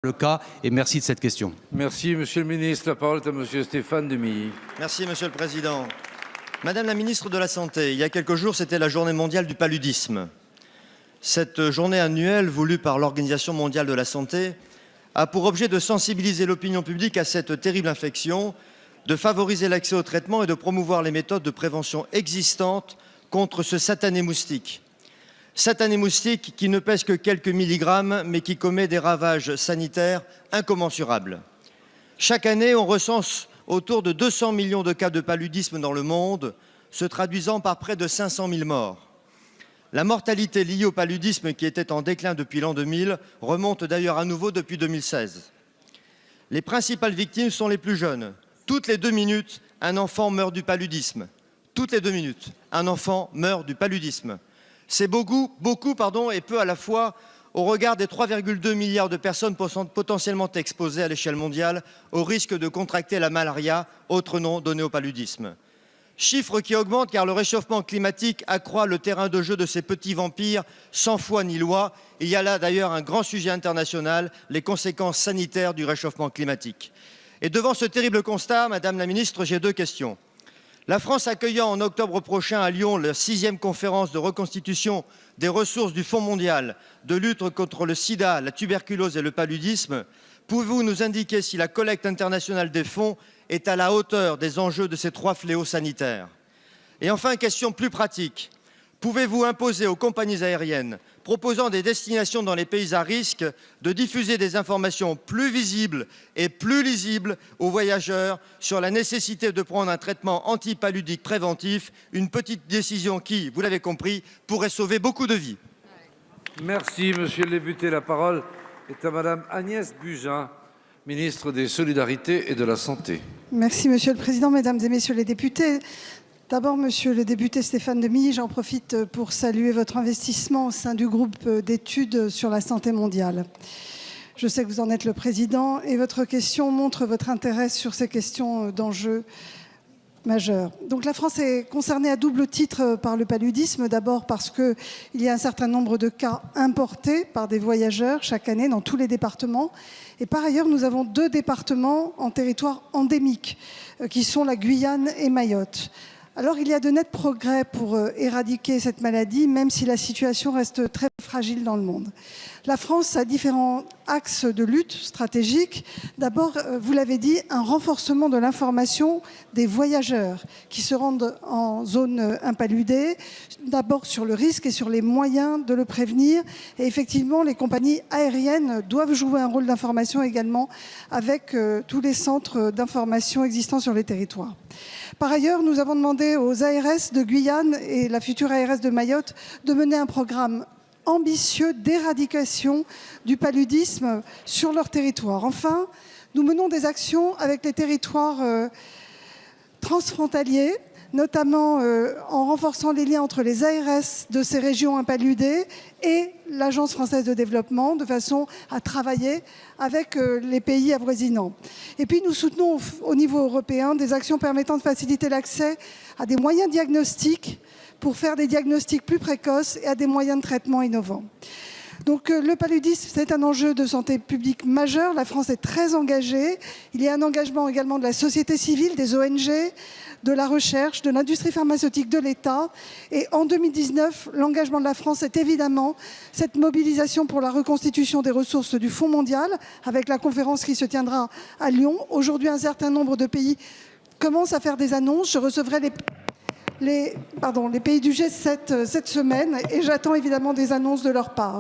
le cas et merci de cette question. Merci, Monsieur le Ministre. La parole est à Monsieur Stéphane Demilly. Merci, Monsieur le Président. Madame la Ministre de la Santé, il y a quelques jours, c'était la Journée mondiale du paludisme. Cette journée annuelle, voulue par l'Organisation mondiale de la santé, a pour objet de sensibiliser l'opinion publique à cette terrible infection, de favoriser l'accès au traitement et de promouvoir les méthodes de prévention existantes contre ce satané moustique. Satané moustique qui ne pèse que quelques milligrammes, mais qui commet des ravages sanitaires incommensurables. Chaque année, on recense autour de 200 millions de cas de paludisme dans le monde, se traduisant par près de 500 000 morts. La mortalité liée au paludisme, qui était en déclin depuis l'an 2000, remonte d'ailleurs à nouveau depuis 2016. Les principales victimes sont les plus jeunes. Toutes les 2 minutes, un enfant meurt du paludisme. Toutes les 2 minutes, un enfant meurt du paludisme. C'est beaucoup, et peu à la fois au regard des 3,2 milliards de personnes potentiellement exposées à l'échelle mondiale au risque de contracter la malaria, autre nom donné au paludisme. Chiffre qui augmente car le réchauffement climatique accroît le terrain de jeu de ces petits vampires sans foi ni loi. Il y a là d'ailleurs un grand sujet international, les conséquences sanitaires du réchauffement climatique. Et devant ce terrible constat, Madame la Ministre, j'ai 2 questions. La France accueillant en octobre prochain à Lyon la 6e conférence de reconstitution des ressources du Fonds mondial de lutte contre le sida, la tuberculose et le paludisme, pouvez-vous nous indiquer si la collecte internationale des fonds est à la hauteur des enjeux de ces 3 fléaux sanitaires? Et enfin, question plus pratique. Pouvez-vous imposer aux compagnies aériennes proposant des destinations dans les pays à risque de diffuser des informations plus visibles et plus lisibles aux voyageurs sur la nécessité de prendre un traitement antipaludique préventif, une petite décision qui, vous l'avez compris, pourrait sauver beaucoup de vies? Merci, Monsieur le député. La parole est à Madame Agnès Buzyn, ministre des Solidarités et de la Santé. Merci, Monsieur le Président, Mesdames et Messieurs les députés. D'abord, Monsieur le député Stéphane Demilly, j'en profite pour saluer votre investissement au sein du groupe d'études sur la santé mondiale. Je sais que vous en êtes le président et votre question montre votre intérêt sur ces questions d'enjeux majeurs. Donc la France est concernée à double titre par le paludisme. D'abord parce qu'il y a un certain nombre de cas importés par des voyageurs chaque année dans tous les départements. Et par ailleurs, nous avons 2 départements en territoire endémique, qui sont la Guyane et Mayotte. Alors, il y a de nets progrès pour éradiquer cette maladie, même si la situation reste très fragile dans le monde. La France a différents axes de lutte stratégiques. D'abord, vous l'avez dit, un renforcement de l'information des voyageurs qui se rendent en zone impaludée, d'abord sur le risque et sur les moyens de le prévenir. Et effectivement, les compagnies aériennes doivent jouer un rôle d'information également avec tous les centres d'information existants sur les territoires. Par ailleurs, nous avons demandé aux ARS de Guyane et la future ARS de Mayotte de mener un programme ambitieux d'éradication du paludisme sur leur territoire. Enfin, nous menons des actions avec les territoires transfrontaliers, notamment en renforçant les liens entre les ARS de ces régions impaludées et l'Agence française de développement, de façon à travailler avec les pays avoisinants. Et puis nous soutenons au niveau européen des actions permettant de faciliter l'accès à des moyens diagnostiques pour faire des diagnostics plus précoces et à des moyens de traitement innovants. Donc le paludisme, c'est un enjeu de santé publique majeur. La France est très engagée. Il y a un engagement également de la société civile, des ONG, de la recherche, de l'industrie pharmaceutique, de l'État. Et en 2019, l'engagement de la France est évidemment cette mobilisation pour la reconstitution des ressources du Fonds mondial, avec la conférence qui se tiendra à Lyon. Aujourd'hui, un certain nombre de pays commencent à faire des annonces. Je recevrai les pays du G7 cette semaine et j'attends évidemment des annonces de leur part.